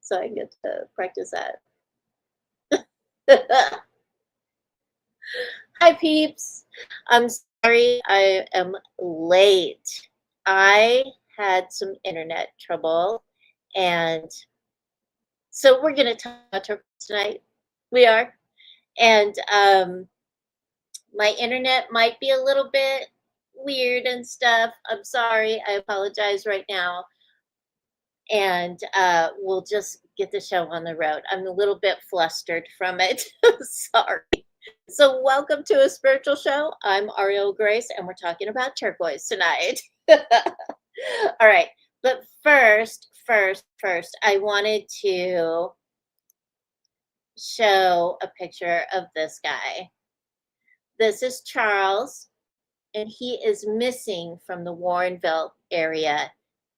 so I get to practice that. Hi, peeps. I'm sorry I am late. I had some internet trouble, and so we're going to talk about turquoise tonight. We are. And my internet might be a little bit weird and stuff. I'm sorry. I apologize right now. And we'll just get the show on the road. I'm a little bit flustered from it. Sorry. So welcome to a spiritual show. I'm Auriel Grace, and we're talking about turquoise tonight. All right. But first, I wanted to show a picture of this guy. This is Charles, and he is missing from the Warrenville area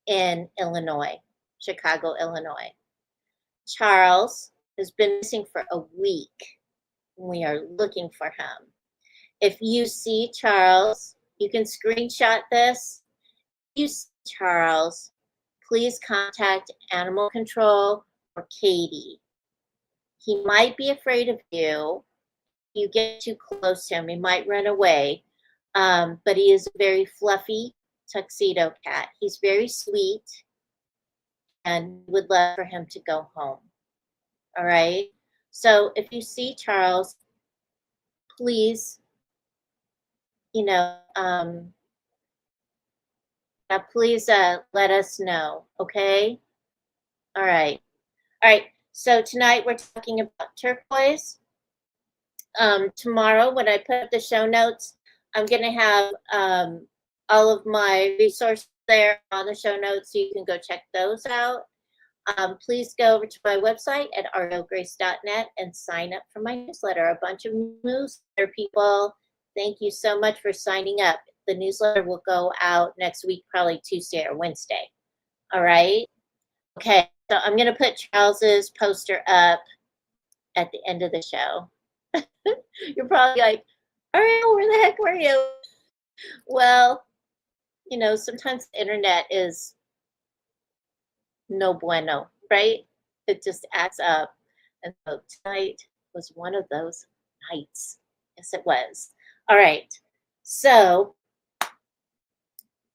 in Illinois, Chicago, Illinois. Charles has been missing for a week. We are looking for him. If you see Charles, you can screenshot this. If you see Charles, please contact Animal Control or Katie. He might be afraid of you. If you get too close to him, he might run away. But he is a very fluffy tuxedo cat. He's very sweet and would love for him to go home. All right. So if you see Charles, please, please let us know. Okay. All right. So tonight we're talking about turquoise. Tomorrow, when I put up the show notes, I'm going to have all of my resources there on the show notes, so you can go check those out. Please go over to my website at aurielgrace.net and sign up for my newsletter. A bunch of newsletter people, thank you so much for signing up. The newsletter will go out next week, probably Tuesday or Wednesday. All right? Okay, so I'm going to put Charles's poster up at the end of the show. You're probably like, Ariel, where the heck were you? Well, sometimes the internet is no bueno, right? It just acts up. And so tonight was one of those nights. Yes, it was. All right. So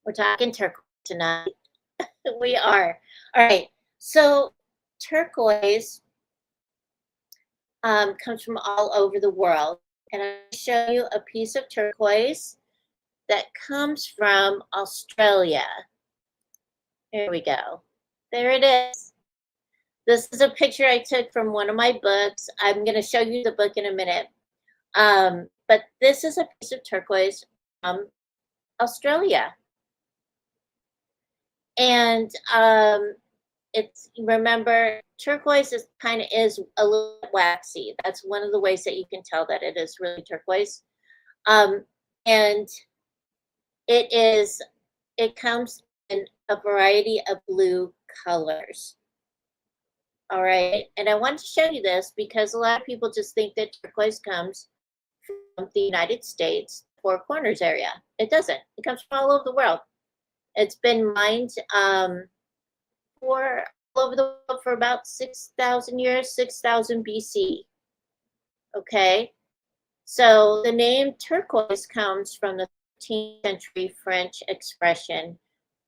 we're talking turquoise tonight. We are. All right. So turquoise comes from all over the world. And I'll show you a piece of turquoise that comes from Australia. Here we go. There it is. This is a picture I took from one of my books. I'm going to show you the book in a minute. But this is a piece of turquoise from Australia. And remember, turquoise is a little waxy. That's one of the ways that you can tell that it is really turquoise. And it comes in a variety of blue colors. All right. And I want to show you this because a lot of people just think that turquoise comes from the United States, Four Corners area. It doesn't. It comes from all over the world. It's been mined for all over the world for about 6,000 years, 6,000 BC. Okay. So the name turquoise comes from the 13th century French expression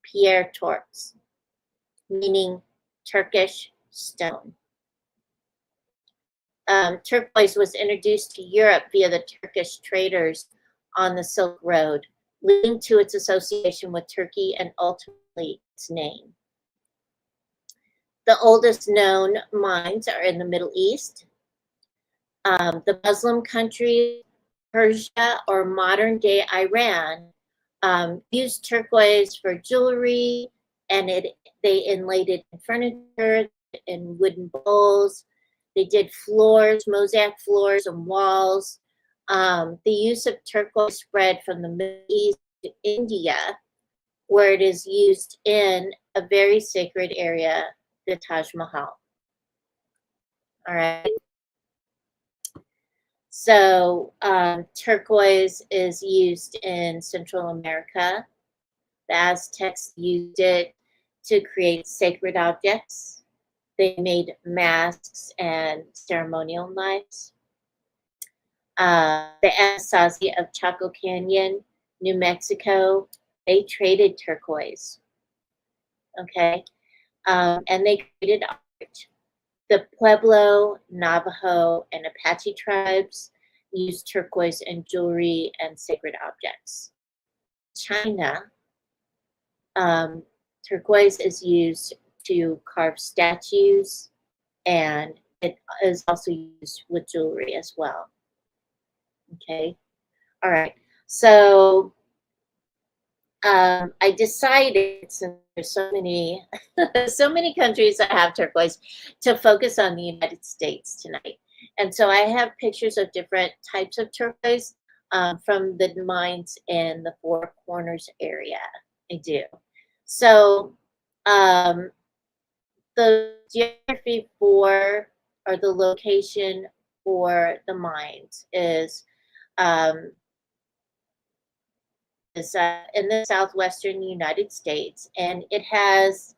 Pierre Torx, meaning Turkish stone. Turquoise was introduced to Europe via the Turkish traders on the Silk Road, leading to its association with Turkey and ultimately its name. The oldest known mines are in the Middle East. The Muslim country, Persia, or modern-day Iran used turquoise for jewelry, and they inlaid it in furniture, in wooden bowls. They did floors, mosaic floors, and walls. The use of turquoise spread from the Middle East to India, where it is used in a very sacred area, the Taj Mahal. All right. So turquoise is used in Central America. The Aztecs used it to create sacred objects. They made masks and ceremonial knives. The Anasazi of Chaco Canyon, New Mexico, they traded turquoise. Okay. And they created art. The Pueblo, Navajo, and Apache tribes used turquoise in jewelry and sacred objects. China, turquoise is used to carve statues, and it is also used with jewelry as well. Okay. All right. So I decided, since there's so many, so many countries that have turquoise, to focus on the United States tonight. And so I have pictures of different types of turquoise from the mines in the Four Corners area. I do. So the geography for, or the location for the mines is in the southwestern United States, and it has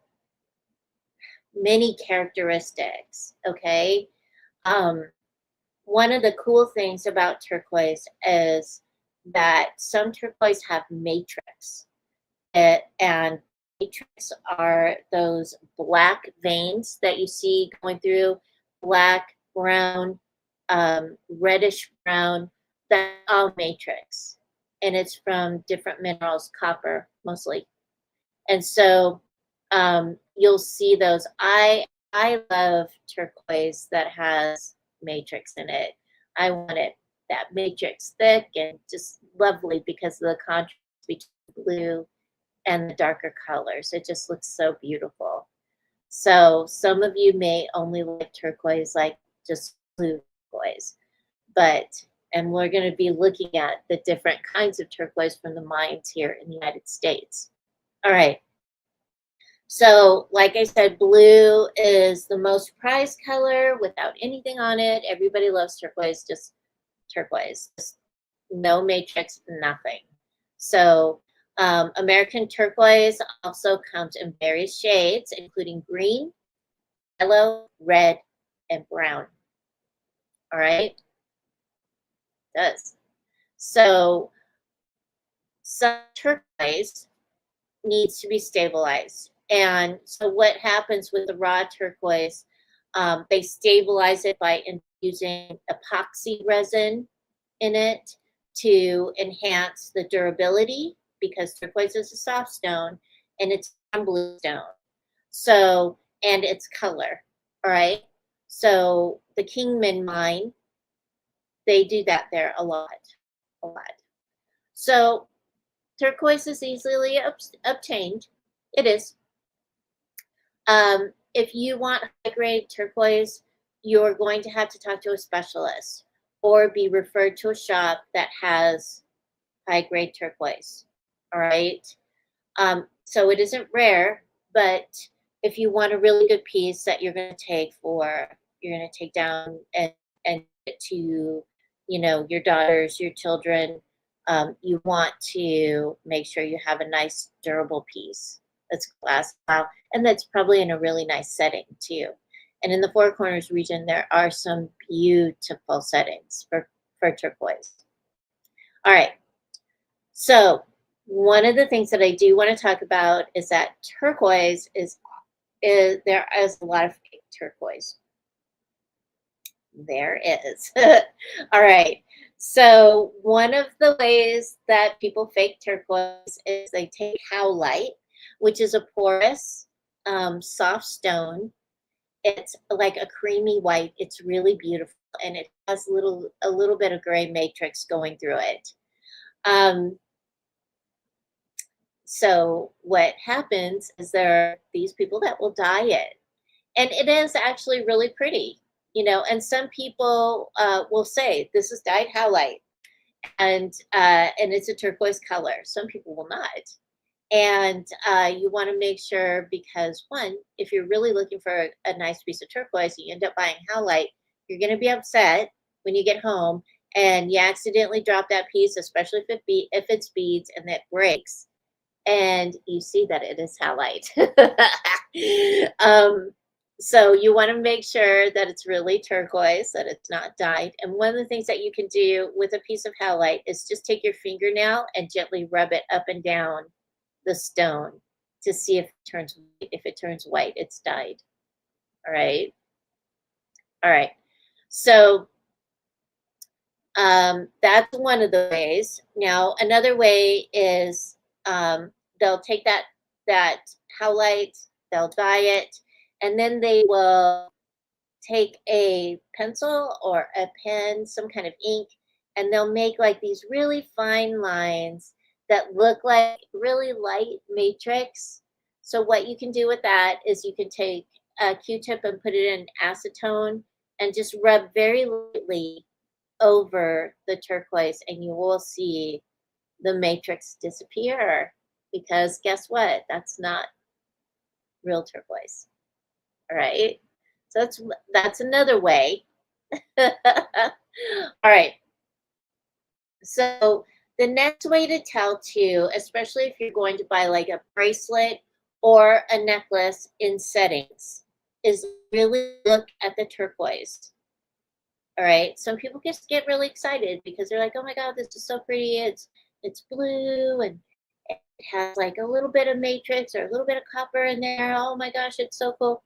many characteristics. Okay. One of the cool things about turquoise is that some turquoise have matrix, and matrix are those black veins that you see going through, black, brown, reddish brown. That's all matrix, and it's from different minerals, copper mostly. And so you'll see those. I love turquoise that has matrix in it. I want it that matrix thick and just lovely because of the contrast between blue and the darker colors. It just looks so beautiful. So some of you may only like turquoise, like just blue turquoise, and we're going to be looking at the different kinds of turquoise from the mines here in the United States. All right. So, like I said, blue is the most prized color without anything on it. Everybody loves turquoise, just turquoise, just no matrix, nothing. So, American turquoise also comes in various shades, including green, yellow, red, and brown. All right? It does. So, some turquoise needs to be stabilized. And so what happens with the raw turquoise, they stabilize it by infusing epoxy resin in it to enhance the durability, because turquoise is a soft stone and it's a blue stone. So, and its color, all right? So the Kingman mine, they do that there a lot. So turquoise is easily obtained. It is. If you want high-grade turquoise, you're going to have to talk to a specialist or be referred to a shop that has high-grade turquoise. All right. So it isn't rare, but if you want a really good piece that you're going to take down and get to, your daughters, your children, you want to make sure you have a nice, durable piece that's glass, and that's probably in a really nice setting too. And in the Four Corners region, there are some beautiful settings for turquoise. All right. So one of the things that I do want to talk about is that turquoise is there is a lot of fake turquoise. There is. All right. So one of the ways that people fake turquoise is they take howlite, which is a porous, soft stone. It's like a creamy white. It's really beautiful, and it has a little bit of gray matrix going through it. So what happens is there are these people that will dye it, and it is actually really pretty, and some people will say this is dyed howlite, and it's a turquoise color. Some people will not. And you want to make sure, because one, if you're really looking for a nice piece of turquoise, you end up buying howlite, you're going to be upset when you get home and you accidentally drop that piece, especially if it's beads and that breaks, and you see that it is howlite. So you want to make sure that it's really turquoise, that it's not dyed. And one of the things that you can do with a piece of halite is just take your fingernail and gently rub it up and down the stone to see if it turns white. If it turns white, it's dyed. All right. All right. So that's one of the ways. Now, another way is they'll take that howlite, they'll dye it, and then they will take a pencil or a pen, some kind of ink, and they'll make like these really fine lines that look like really light matrix. So what you can do with that is you can take a Q-tip and put it in acetone and just rub very lightly over the turquoise, and you will see the matrix disappear, because guess what? That's not real turquoise. All right. So that's another way. All right. So the next way to tell too, especially if you're going to buy like a bracelet or a necklace in settings, is really look at the turquoise. All right. Some people just get really excited because they're like, "Oh my God, this is so pretty. It's blue and it has like a little bit of matrix or a little bit of copper in there. Oh my gosh, it's so cool."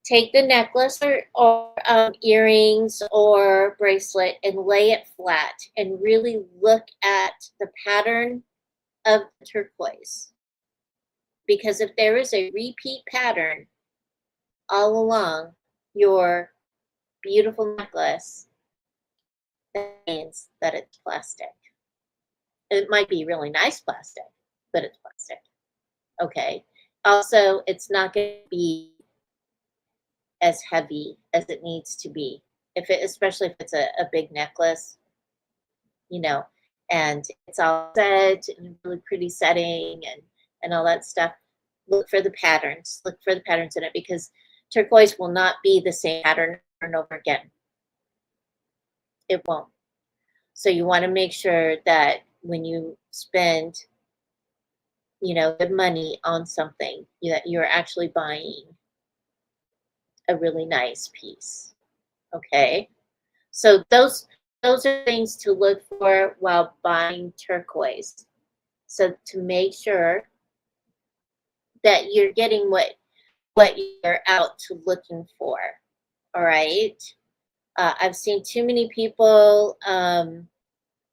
Take the necklace or earrings or bracelet and lay it flat and really look at the pattern of the turquoise. Because if there is a repeat pattern all along your beautiful necklace, that means that it's plastic. It might be really nice plastic, but it's plastic. Okay. Also, it's not going to be as heavy as it needs to be. Especially if it's a big necklace, you know, and it's all set in a really pretty setting and all that stuff. Look for the patterns. Look for the patterns in it, because turquoise will not be the same pattern over and over again. It won't. So you want to make sure that when you spend, good money on something, that you're actually buying a really nice piece. Okay. So those are things to look for while buying turquoise. So to make sure that you're getting what you're out to looking for. All right. I've seen too many people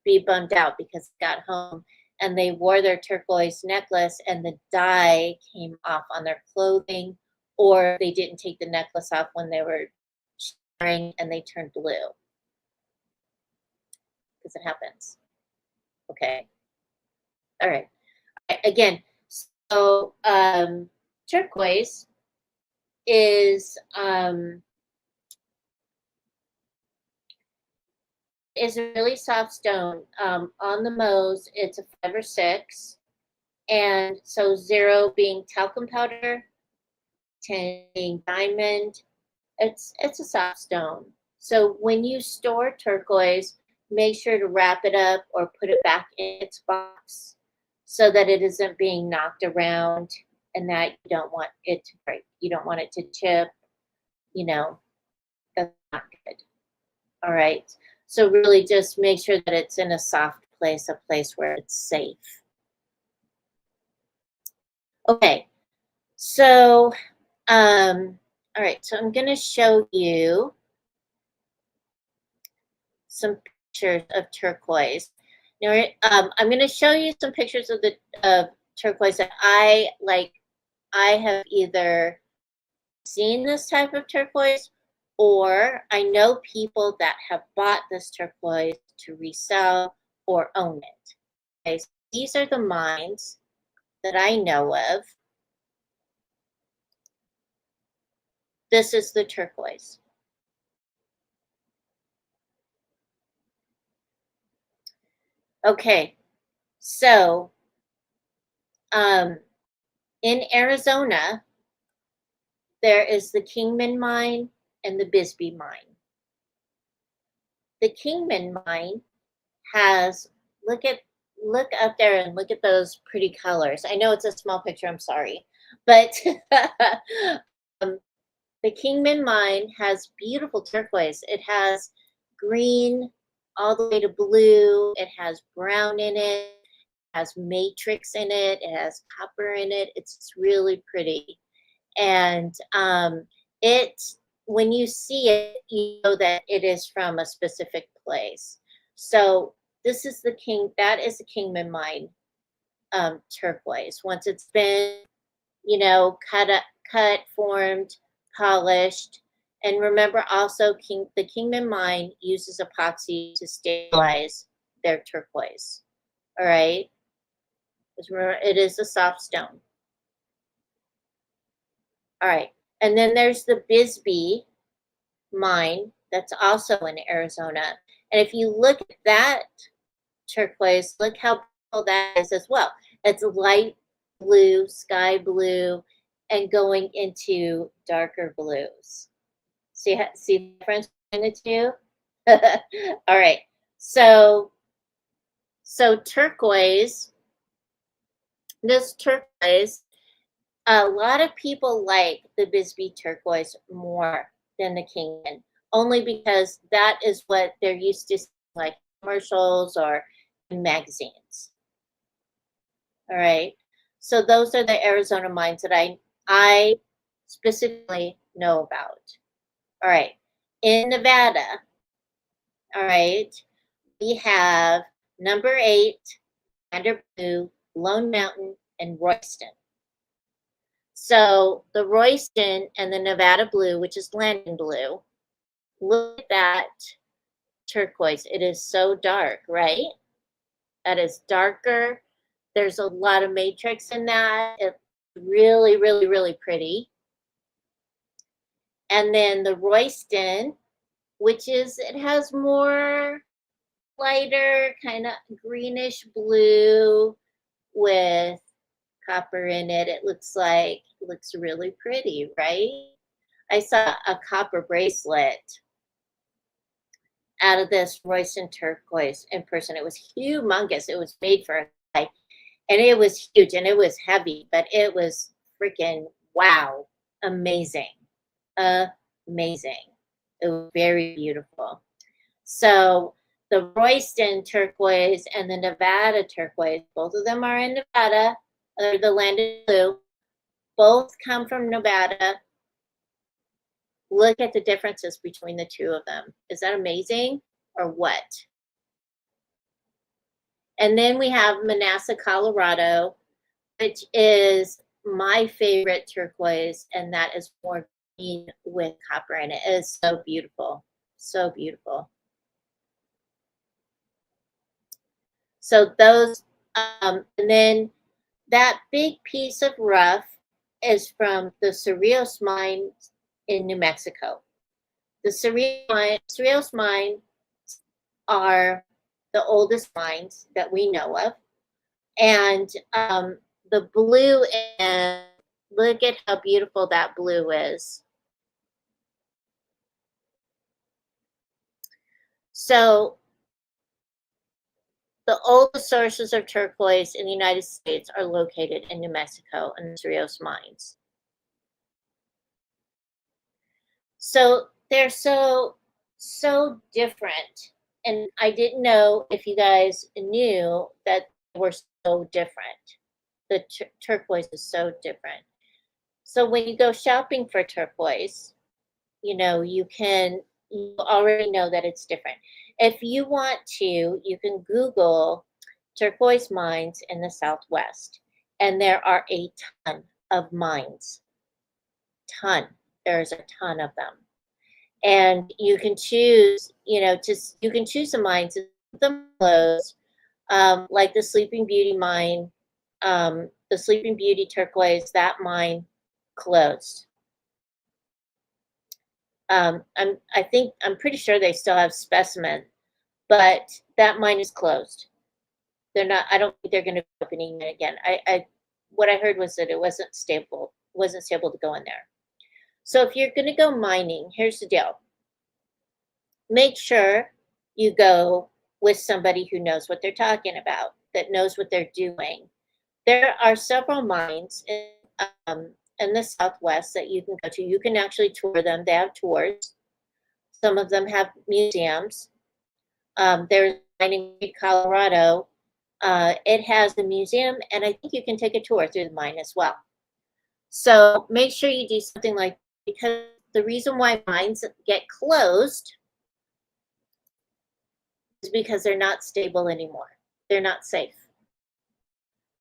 be bummed out because they got home and they wore their turquoise necklace and the dye came off on their clothing, or they didn't take the necklace off when they were showering and they turned blue. Because it happens. Okay. All right. Again, so turquoise is a really soft stone. On the Mohs, it's a 5 or 6, and so 0 being talcum powder, 10 being diamond. It's a soft stone. So when you store turquoise, make sure to wrap it up or put it back in its box so that it isn't being knocked around and that you don't want it to break. You don't want it to chip, that's not good. All right. So really just make sure that it's in a soft place, a place where it's safe. Okay. So, all right. So I'm going to show you some pictures of turquoise. Now, I'm going to show you some pictures of turquoise that I like. I have either seen this type of turquoise, or I know people that have bought this turquoise to resell or own it. Okay, so these are the mines that I know of. This is the turquoise. Okay, so in Arizona, there is the Kingman mine and the Bisbee mine. The Kingman mine has, look up there and look at those pretty colors. I know it's a small picture, I'm sorry. But um, the Kingman mine has beautiful turquoise. It has green all the way to blue. It has brown in it. It has matrix in it. It has copper in it. It's really pretty. And it, when you see it, you know that it is from a specific place. So this is the king. That is the Kingman mine turquoise. Once it's been, cut up, cut, formed, polished. And remember also the Kingman mine uses epoxy to stabilize their turquoise. All right. Because remember, it is a soft stone. All right. And then there's the Bisbee mine that's also in Arizona. And if you look at that turquoise, look how beautiful that is as well. It's light blue, sky blue, and going into darker blues. See the difference between the two? All right. So turquoise, this turquoise, a lot of people like the Bisbee turquoise more than the Kingman, only because that is what they're used to, like commercials or in magazines. All right. So those are the Arizona mines that I specifically know about. All right. In Nevada, all right, we have number 8, Gander Blue, Lone Mountain, and Royston. So the Royston and the Nevada Blue, which is Landon Blue, look at that turquoise. It is so dark, right? That is darker. There's a lot of matrix in that. It's really, really, really pretty. And then the Royston, which is, it has more lighter, kind of greenish blue with copper in it. It looks really pretty, right? I saw a copper bracelet out of this Royston turquoise in person. It was humongous. It was made for a guy, and it was huge and it was heavy, but it was freaking wow, amazing, amazing. It was very beautiful. So the Royston turquoise and the Nevada turquoise, both of them are in Nevada, or the Landon Blue. Both come from Nevada. Look at the differences between the two of them. Is that amazing or what? And then we have Manassas, Colorado, which is my favorite turquoise, and that is more green with copper in it. It is so beautiful. So beautiful. So those, and then that big piece of rough is from the Cerrillos mine in New Mexico. The Cerrillos mines are the oldest mines that we know of. And the blue, and look at how beautiful that blue is. So the oldest sources of turquoise in the United States are located in New Mexico and the Cerrillos mines. So they're so different. And I didn't know if you guys knew that they were so different. The turquoise is so different. So when you go shopping for turquoise, you already know that it's different. If you want to, you can Google turquoise mines in the Southwest, and there are a ton of mines. There's a ton of them. And you can choose, you can choose the mines, them closed, like the Sleeping Beauty mine, the Sleeping Beauty turquoise, that mine closed. I'm pretty sure they still have specimen, but that mine is closed. I don't think they're going to be opening it again. What I heard was that it wasn't stable to go in there. So if you're going to go mining, here's the deal. Make sure you go with somebody who knows what they're talking about, that knows what they're doing. There are several mines in the Southwest that you can go to. You can actually tour them. They have tours. Some of them have museums. There's one in Colorado. It has a museum, and I think you can take a tour through the mine as well. So make sure you do something like, because the reason why mines get closed is because they're not stable anymore. They're not safe.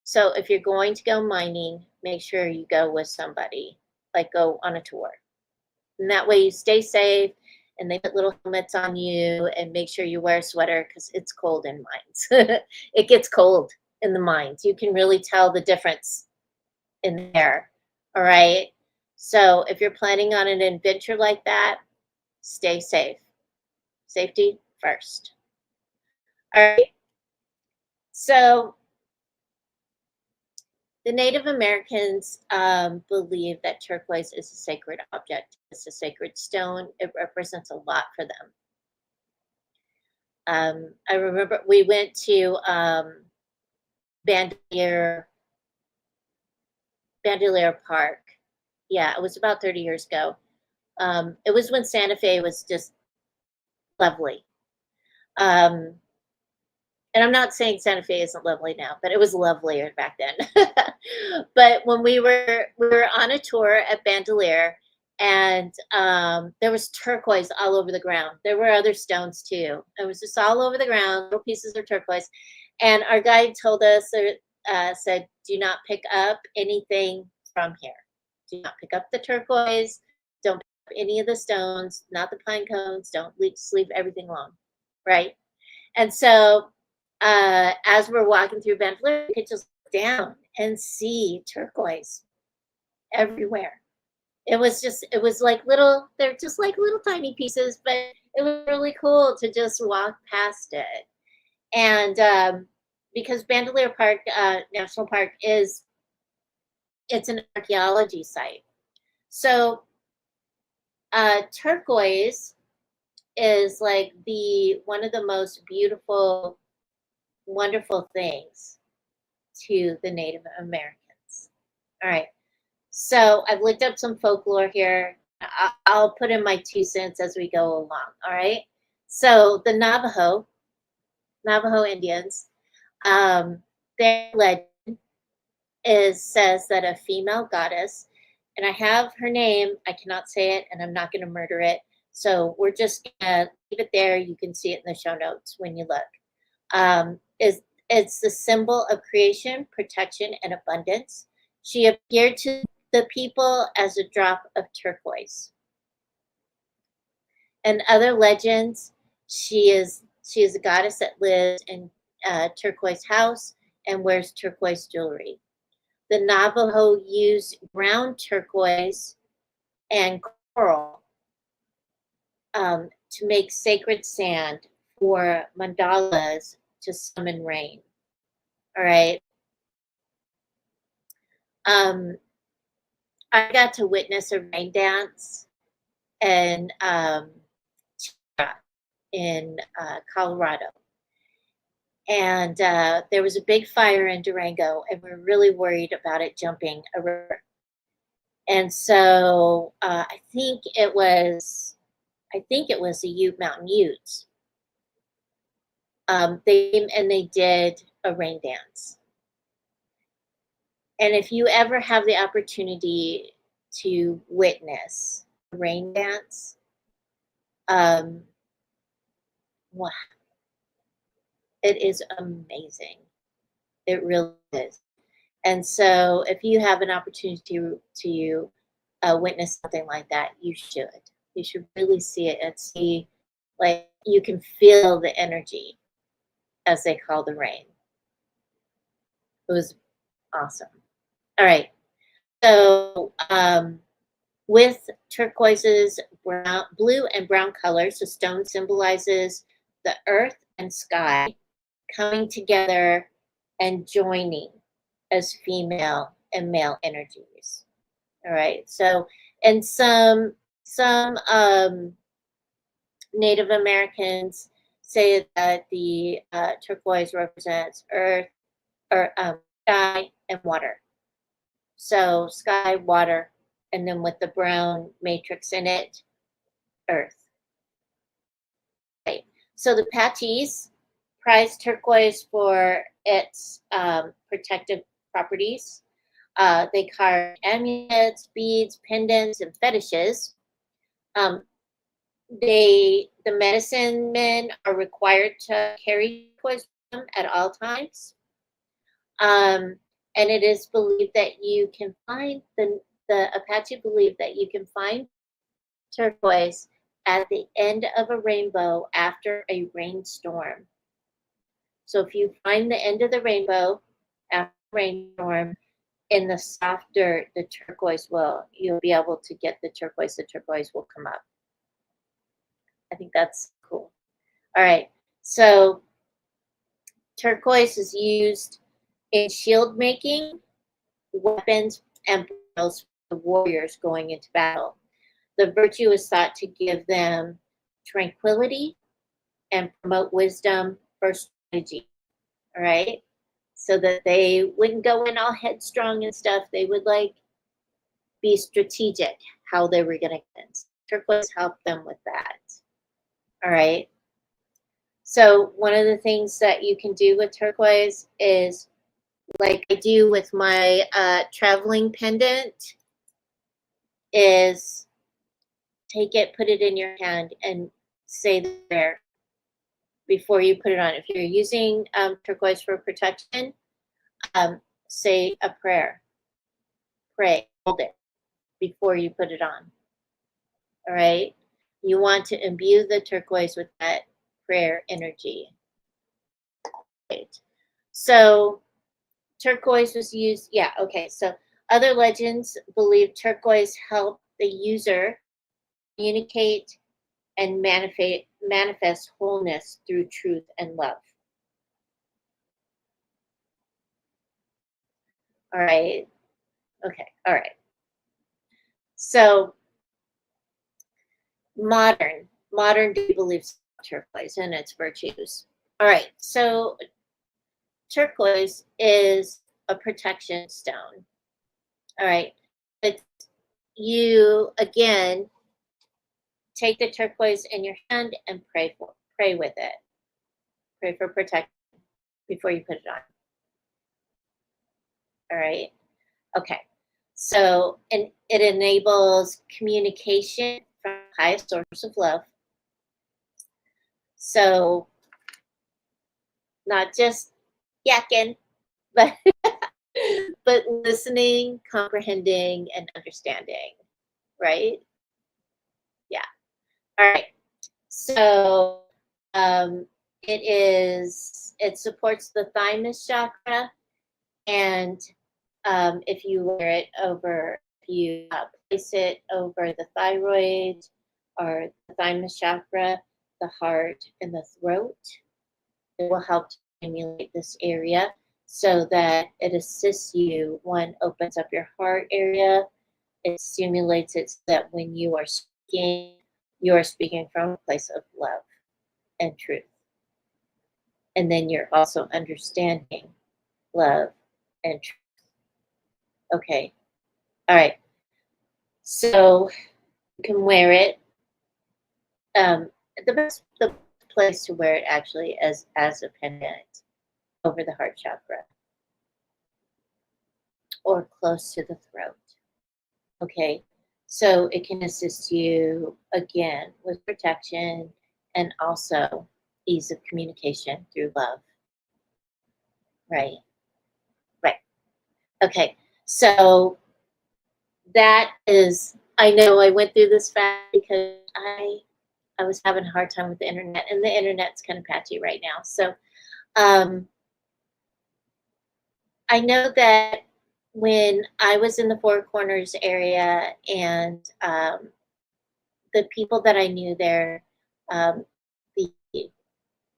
So if you're going to go mining, make sure you go with somebody, like go on a tour. And that way you stay safe, and they put little helmets on you, and make sure you wear a sweater because it's cold in mines. It gets cold in the mines. You can really tell the difference in there. All right. So if you're planning on an adventure like that, stay safe. Safety first. All right. So the Native Americans believe that turquoise is a sacred object. It's a sacred stone. It represents a lot for them. I remember we went to Bandelier Park. Yeah, it was about 30 years ago. It was when Santa Fe was just lovely. And I'm not saying Santa Fe isn't lovely now, but it was lovelier back then. But when we were on a tour at Bandelier, and there was turquoise all over the ground. There were other stones too. It was just all over the ground, little pieces of turquoise. And our guide told us, said, do not pick up anything from here. Do not pick up the turquoise. Don't pick up any of the stones, not the pine cones. Just leave everything alone, right? And so as we're walking through Bandelier, you could just look down and see turquoise everywhere. It was like they're just like little tiny pieces, but it was really cool to just walk past it. And because Bandelier Park National Park it's an archaeology site. So turquoise is like one of the most beautiful, wonderful things to the Native Americans. All right. So I've looked up some folklore here. I'll put in my 2 cents as we go along. All right. So the Navajo Indians, their legend says that a female goddess, and I have her name, I cannot say it, and I'm not going to murder it. So we're just going to leave it there. You can see it in the show notes when you look. It's the symbol of creation, protection, and abundance. She appeared to the people as a drop of turquoise. And other legends, she is a goddess that lives in a turquoise house and wears turquoise jewelry. The Navajo used ground turquoise and coral to make sacred sand for mandalas to summon rain. All right. I got to witness a rain dance in Colorado. And there was a big fire in Durango, and we were really worried about it jumping a river. And so I think it was the Mountain Utes. They did a rain dance. And if you ever have the opportunity to witness a rain dance, wow, it is amazing. It really is. And so if you have an opportunity to witness something like that, you should. You should really see it and see, like, you can feel the energy, as they call the rain. It was awesome. All right. So with turquoise's blue and brown colors, the stone symbolizes the earth and sky coming together and joining as female and male energies. All right. So, and some Native Americans say that the turquoise represents earth, or sky, and water. So sky, water, and then with the brown matrix in it, earth. Right. So the Apaches prize turquoise for its protective properties. They carve amulets, beads, pendants, and fetishes. Um, the medicine men are required to carry turquoise with them at all times. And it is believed that you can find the Apache believe that you can find turquoise at the end of a rainbow after a rainstorm. So if you find the end of the rainbow after a rainstorm in the soft dirt, the turquoise you'll be able to get the turquoise will come up. I think that's cool. All right. So turquoise is used in shield making, weapons, and pearls for the warriors going into battle. The virtue is thought to give them tranquility and promote wisdom for strategy. All right. So that they wouldn't go in all headstrong and stuff. They would be strategic how they were going to get. Turquoise helped them with that. All right. So one of the things that you can do with turquoise is, like I do with my traveling pendant, is take it, put it in your hand, and say the prayer before you put it on. If you're using turquoise for protection, say a prayer. Pray, hold it before you put it on. All right? You want to imbue the turquoise with that prayer energy. Right. So turquoise was used, yeah, okay. So other legends believe turquoise helped the user communicate and manifest wholeness through truth and love. All right. Okay. All right. So modern day beliefs of turquoise and its virtues. All right. So turquoise is a protection stone. All right. But you again take the turquoise in your hand and pray with it. Pray for protection before you put it on. All right. Okay. So, and it enables communication from the highest source of love. So, not just yakking, but but listening, comprehending, and understanding. Right? Yeah. All right. So, it supports the thymus chakra, and if you wear it over, if you place it over the thyroid or the thymus chakra, the heart, and the throat, it will help to stimulate this area so that it assists you. One, opens up your heart area. It stimulates it so that when you are speaking from a place of love and truth. And then you're also understanding love and truth. Okay. All right. So you can wear it. The best place to wear it actually as a pendant over the heart chakra or close to the throat. Okay. So it can assist you again with protection and also ease of communication through love. Right. Right. Okay. So that is, I know I went through this fast because I was having a hard time with the internet, and the internet's kind of patchy right now. So I know that when I was in the Four Corners area, and the people that I knew there, the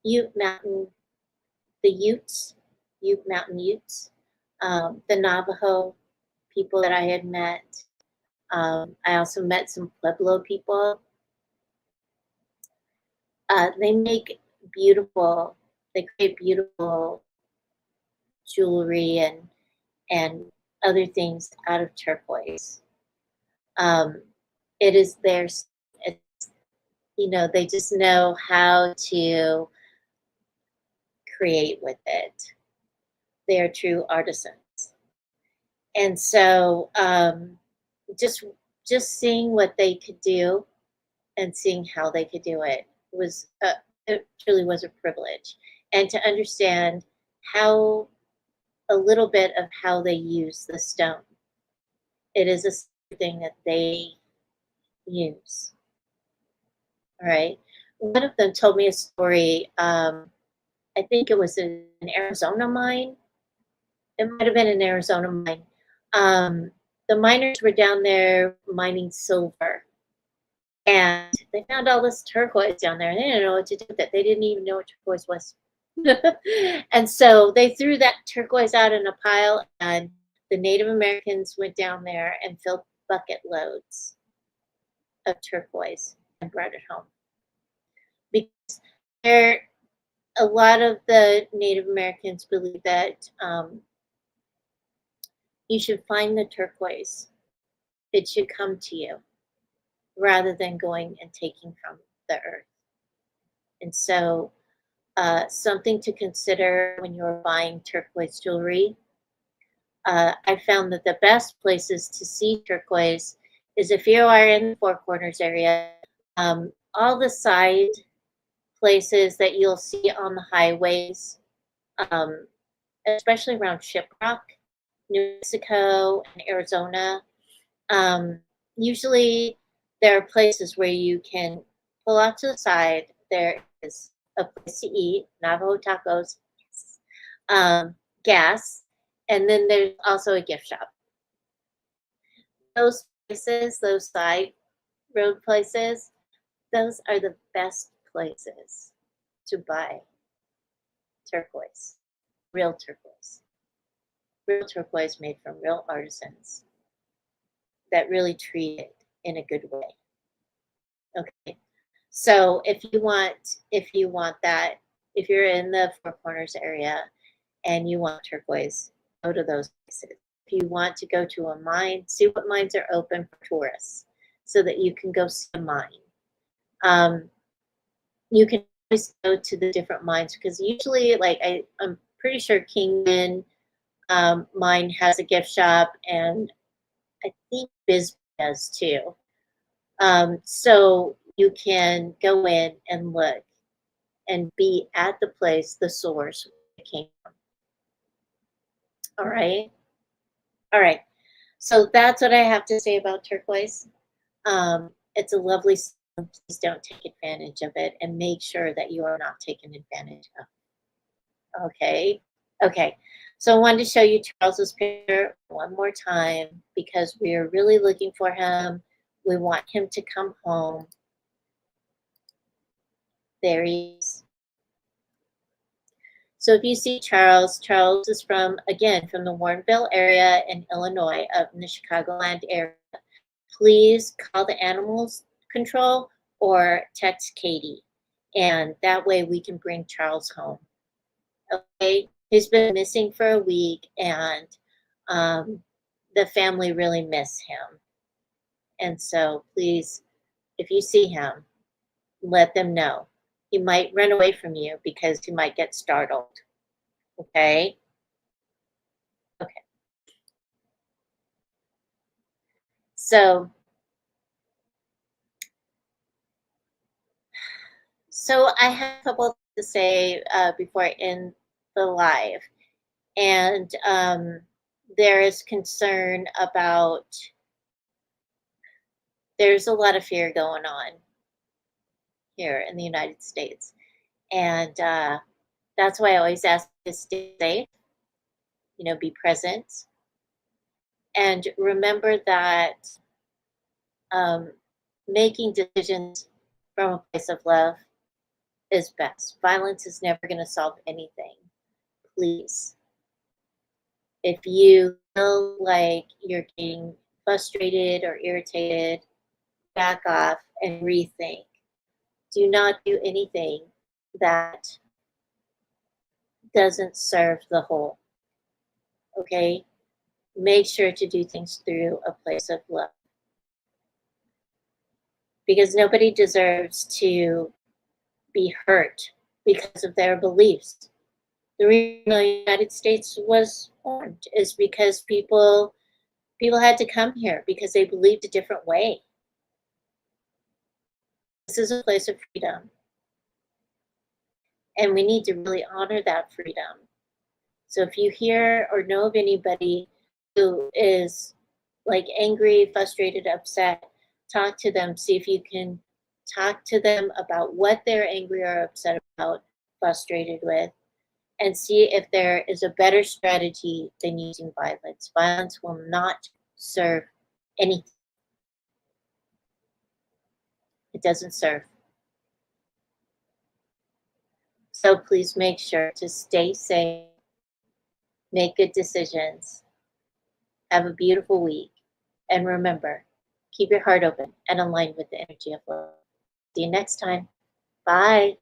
Ute Mountain, the Ute Mountain Utes, the Navajo people that I had met. I also met some Pueblo people. They make they create beautiful jewelry and other things out of turquoise. It is theirs. It's, they just know how to create with it. They are true artisans. And so just seeing what they could do and seeing how they could do it was it truly was a privilege. And to understand how a little bit of how they use the stone. It is a thing that they use. All right. One of them told me a story. I think it was in an Arizona mine. It might have been an Arizona mine. The miners were down there mining silver, and they found all this turquoise down there, and they didn't know what to do with it. They didn't even know what turquoise was. And so they threw that turquoise out in a pile, and the Native Americans went down there and filled bucket loads of turquoise and brought it home. Because a lot of the Native Americans believe that you should find the turquoise. It should come to you rather than going and taking from the earth. And so something to consider when you're buying turquoise jewelry. I found that the best places to see turquoise is if you are in the Four Corners area. All the side places that you'll see on the highways, especially around Shiprock, New Mexico, and Arizona. Usually there are places where you can pull off to the side. There is a place to eat, Navajo tacos, gas, and then there's also a gift shop. Those places, those side road places, those are the best places to buy turquoise, real turquoise made from real artisans that really treat it in a good way. Okay, so if you want that, if you're in the Four Corners area and you want turquoise, go to those places. If you want to go to a mine, see what mines are open for tourists so that you can go see a mine. You can always go to the different mines because usually, like I'm pretty sure Kingman mine has a gift shop, and I think Bisbee does too. So you can go in and look and be at the place, the source it came from. All right. All right. So that's what I have to say about turquoise. It's a lovely stone. Please don't take advantage of it, and make sure that you are not taken advantage of. Okay. Okay. So I wanted to show you Charles's picture one more time because we are really looking for him. We want him to come home. There he is. So if you see Charles is from the Warrenville area in Illinois, up in the Chicagoland area. Please call the animals control or text Katie, and that way we can bring Charles home. Okay, he's been missing for a week, and the family really miss him. And so please, if you see him, let them know. He might run away from you because he might get startled. Okay? Okay. So I have a couple to say before I end the live. And there is concern about, there's a lot of fear going on here in the United States. And that's why I always ask to stay safe, be present. And remember that making decisions from a place of love is best. Violence is never going to solve anything. Please. If you feel like you're getting frustrated or irritated, back off and rethink. Do not do anything that doesn't serve the whole. Okay? make sure to do things through a place of love. Because nobody deserves to be hurt because of their beliefs. The reason the United States was formed is because people had to come here because they believed a different way. This is a place of freedom. And we need to really honor that freedom. So if you hear or know of anybody who is like angry, frustrated, upset, talk to them. See if you can talk to them about what they're angry or upset about, frustrated with, and see if there is a better strategy than using violence. Violence will not serve anything. It doesn't serve. So please make sure to stay safe, make good decisions, have a beautiful week, and remember, keep your heart open and aligned with the energy of love. See you next time. Bye.